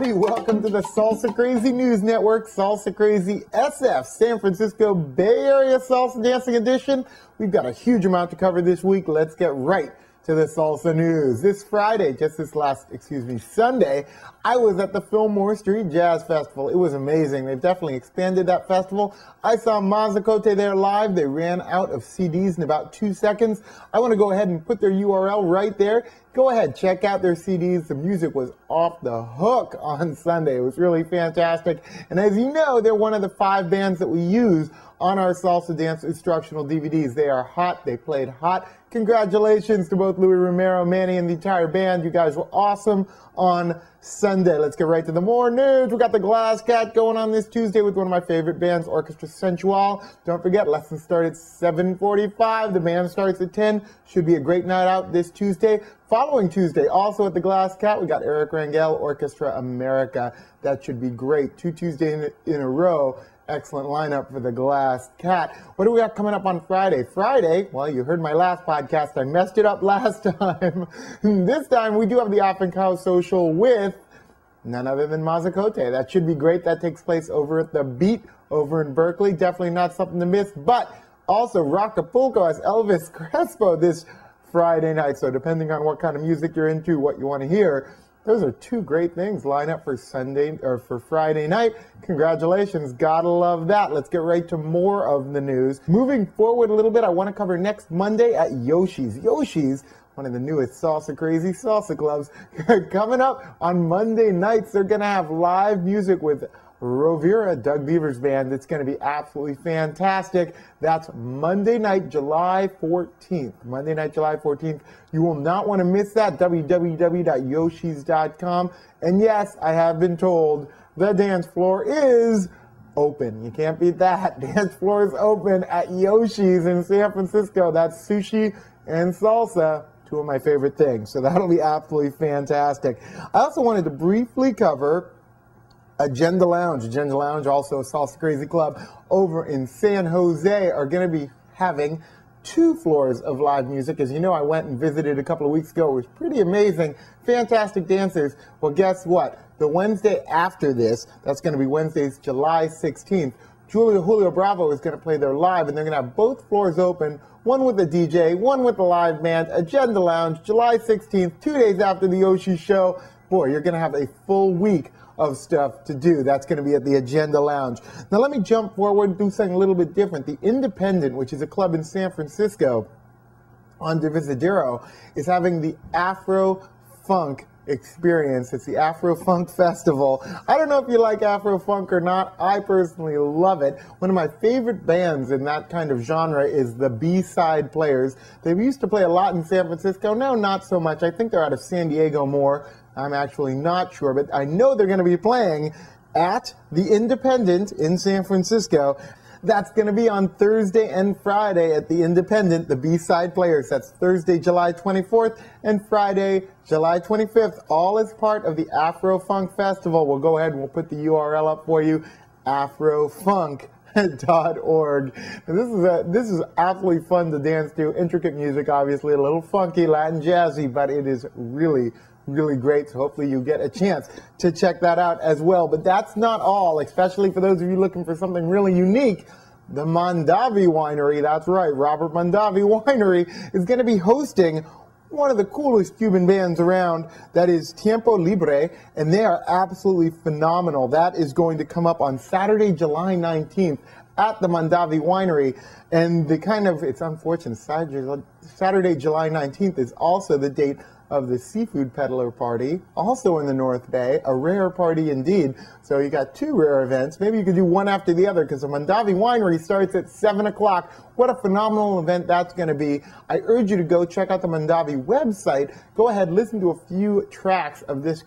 everybody. Welcome to the Salsa Crazy News Network, Salsa Crazy SF, San Francisco Bay Area Salsa Dancing Edition. We've got a huge amount to cover this week. Let's get right to the salsa news. This Friday, Sunday, I was at the Fillmore Street Jazz Festival. It was amazing. They've definitely expanded that festival. I saw Mazacote there live. They ran out of CDs in about 2 seconds. I want to go ahead and put their URL right there. Go ahead, check out their CDs. The music was off the hook on Sunday. It was really fantastic. And as you know, they're one of the 5 bands that we use on our salsa dance instructional DVDs. They are hot. They played hot. Congratulations to both Louis Romero, Manny, and the entire band. You guys were awesome on Sunday. Let's get right to the more news. We got the Glas Cat going on this Tuesday with one of my favorite bands, Orchestra Sensual. Don't forget, lessons start at 7:45. The band starts at 10. Should be a great night out this Tuesday. Following Tuesday, also at the Glas Cat, we got Eric Rangel, Orchestra America. That should be great. 2 Tuesdays in a row. Excellent lineup for the Glas Cat. What do we got coming up on Friday? Friday, well, you heard my last podcast. I messed it up last time. This time, we do have the Afinkao social with none other than Mazacote. That should be great. That takes place over at the Beat over in Berkeley. Definitely not something to miss. But also, Roccapulco has Elvis Crespo this Friday night. So depending on what kind of music you're into, what you want to hear, those are 2 great things lined up for Sunday or for Friday night. Congratulations. Gotta love that. Let's get right to more of the news. Moving forward a little bit, I want to cover next Monday at Yoshis. Yoshis, one of the newest Salsa Crazy salsa clubs. Coming up on Monday nights, they're going to have live music with Rovira, Doug Beaver's band. It's going to be absolutely fantastic. That's Monday night, July 14th. Monday night, July 14th. You will not want to miss that. www.yoshis.com. And yes, I have been told the dance floor is open. You can't beat that. Dance floor is open at Yoshis in San Francisco. That's sushi and salsa. 2 of my favorite things. So that'll be absolutely fantastic. I also wanted to briefly cover Agenda Lounge. Agenda Lounge, also a Salsa Crazy club over in San Jose, are going to be having 2 floors of live music. As you know, I went and visited a couple of weeks ago. It was pretty amazing. Fantastic dancers. Well, guess what? The Wednesday after this, that's going to be Wednesday's July 16th, Julio Bravo is going to play there live, and they're going to have both floors open, one with a DJ, one with a live band. Agenda Lounge, July 16th, 2 days after the Yoshi show. Boy, you're going to have a full week of stuff to do. That's going to be at the Agenda Lounge. Now let me jump forward and do something a little bit different. The Independant, which is a club in San Francisco on Divisadero, is having the AfroFunk experience. It's the AfroFunk Festival. I don't know if you like AfroFunk or not. I personally love it. One of my favorite bands in that kind of genre is the B-Side Players. They used to play a lot in San Francisco. Now, not so much. I think they're out of San Diego more. I'm actually not sure, but I know they're going to be playing at the Independent in San Francisco. That's going to be on Thursday and Friday at the Independent, the B-Side Players. That's Thursday, July 24th and Friday, July 25th, all as part of the AfroFunk Festival. We'll go ahead and we'll put the URL up for you, afrofunk.org. This is absolutely fun to dance to. Intricate music, obviously, a little funky, Latin jazzy, but it is really great. So hopefully you get a chance to check that out as well. But that's not all, especially for those of you looking for something really unique. The Mondavi Winery, that's right, Robert Mondavi Winery is going to be hosting one of the coolest Cuban bands around. That is Tiempo Libre, and they are absolutely phenomenal. That is going to come up on Saturday, July 19th at the Mondavi Winery. And it's unfortunate, Saturday, July 19th is also the date of the Seafood Peddler Party, also in the North Bay, a rare party indeed. So you got 2 rare events. Maybe you could do one after the other, because the Mondavi Winery starts at 7 o'clock. What a phenomenal event that's going to be. I urge you to go check out the Mondavi website. Go ahead, listen to a few tracks of this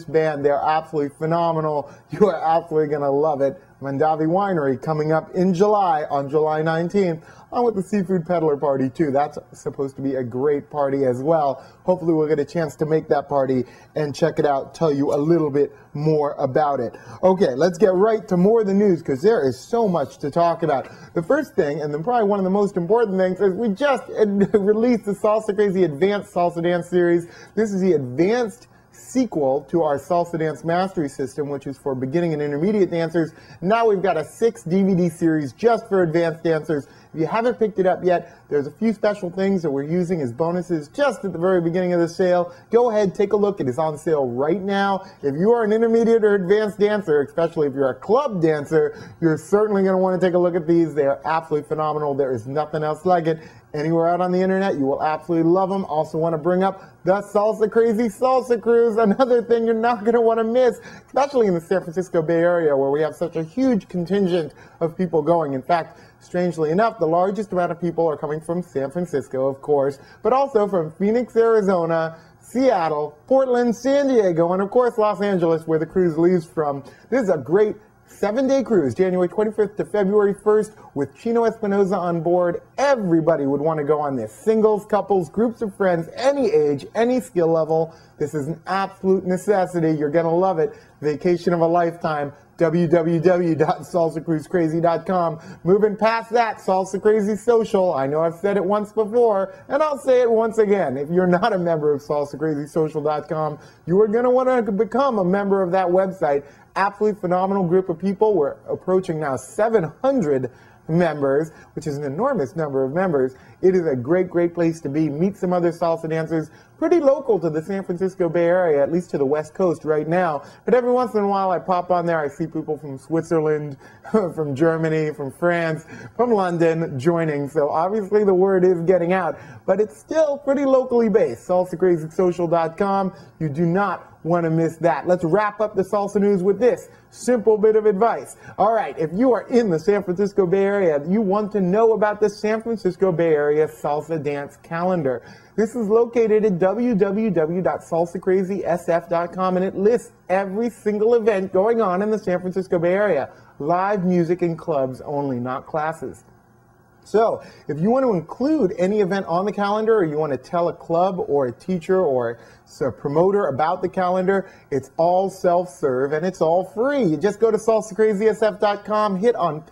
band. They're absolutely phenomenal. You are absolutely going to love it. Mondavi Winery coming up in July, on July 19th, on with the Seafood Peddler Party too. That's supposed to be a great party as well. Hopefully we'll get a chance to make that party and check it out, tell you a little bit more about it. Okay, let's get right to more of the news, because there is so much to talk about. The first thing, and then probably one of the most important things, is we just released the Salsa Crazy Advanced Salsa Dance Series. This is the Advanced sequel to our Salsa Dance Mastery System, which is for beginning and intermediate dancers. Now we've got a 6 DVD series just for advanced dancers. If you haven't picked it up yet, there's a few special things that we're using as bonuses just at the very beginning of the sale. Go ahead, take a look. It is on sale right now. If you are an intermediate or advanced dancer, especially if you're a club dancer, you're certainly going to want to take a look at these. They are absolutely phenomenal. There is nothing else like it anywhere out on the internet. You will absolutely love them. Also want to bring up the Salsa Crazy Salsa Cruise, another thing you're not going to want to miss, especially in the San Francisco Bay Area where we have such a huge contingent of people going. In fact, strangely enough, the largest amount of people are coming from San Francisco, of course, but also from Phoenix, Arizona, Seattle, Portland, San Diego, and of course Los Angeles, where the cruise leaves from. This is a great 7-day cruise, January 25th to February 1st, with Chino Espinoza on board. Everybody would want to go on this. Singles, couples, groups of friends, any age, any skill level. This is an absolute necessity. You're going to love it. Vacation of a lifetime. www.salsacruisecrazy.com. Moving past that, Salsa Crazy Social. I know I've said it once before, and I'll say it once again. If you're not a member of salsacrazysocial.com, you are going to want to become a member of that website. Absolutely phenomenal group of people. We're approaching now 700 members, which is an enormous number of members. It is a great, great place to be. Meet some other salsa dancers, pretty local to the San Francisco Bay Area, at least to the West Coast right now. But every once in a while I pop on there, I see people from Switzerland, from Germany, from France, from London joining. So obviously the word is getting out, but it's still pretty locally based. SalsaCrazySocial.com. You do not want to miss that. Let's wrap up the salsa news with this simple bit of advice. All right, if you are in the San Francisco Bay Area, you want to know about the San Francisco Bay Area Salsa Dance Calendar. This is located at www.salsacrazysf.com, and it lists every single event going on in the San Francisco Bay Area. Live music in clubs only, not classes. So, if you want to include any event on the calendar, or you want to tell a club or a teacher or a promoter about the calendar, it's all self-serve and it's all free. You just go to salsacrazysf.com, hit on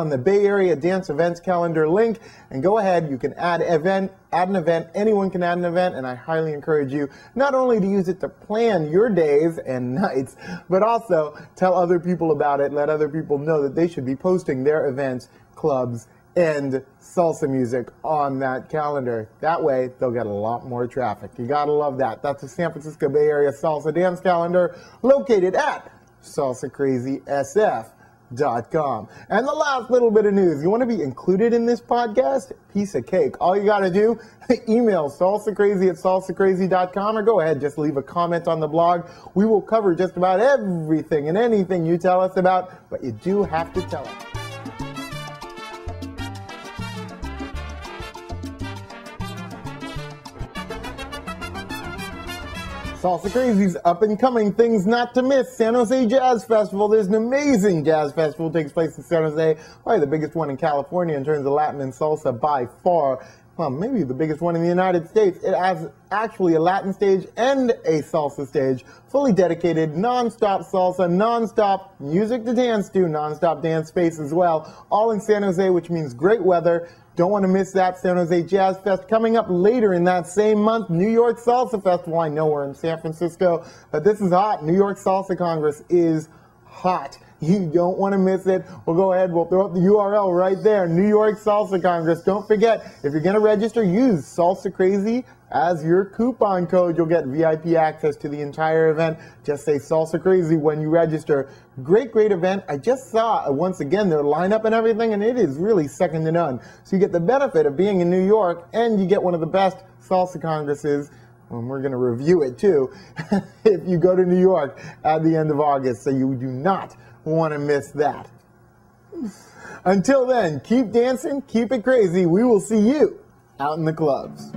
the Bay Area Dance Events Calendar link, and go ahead. You can add an event. Anyone can add an event, and I highly encourage you not only to use it to plan your days and nights, but also tell other people about it. Let other people know that they should be posting their events, clubs, and salsa music on that calendar. That way, they'll get a lot more traffic. You gotta love that. That's the San Francisco Bay Area Salsa Dance Calendar, located at salsacrazysf.com. And the last little bit of news, you want to be included in this podcast? Piece of cake. All you got to do, email salsacrazy@salsacrazy.com, or go ahead, just leave a comment on the blog. We will cover just about everything and anything you tell us about, but you do have to tell us. Salsa Crazy's up-and-coming things not to miss. San Jose Jazz Festival. There's an amazing jazz festival that takes place in San Jose. Probably the biggest one in California in terms of Latin and salsa by far. Well, maybe the biggest one in the United States. It has actually a Latin stage and a salsa stage, fully dedicated, non-stop salsa, non-stop music to dance to, non-stop dance space as well, all in San Jose, which means great weather. Don't want to miss that. San Jose Jazz Fest coming up later in that same month. New York Salsa Festival. I know we're in San Francisco, but this is hot. New York Salsa Congress is hot. You don't want to miss it. We'll go ahead. We'll throw up the URL right there. New York Salsa Congress. Don't forget, if you're going to register, use Salsa Crazy as your coupon code. You'll get VIP access to the entire event. Just say Salsa Crazy when you register. Great, great event. I just saw, once again, their lineup and everything, and it is really second to none. So you get the benefit of being in New York, and you get one of the best salsa congresses. And we're going to review it, too, if you go to New York at the end of August. So you do not want to miss that. Until then, keep dancing, keep it crazy. We will see you out in the clubs.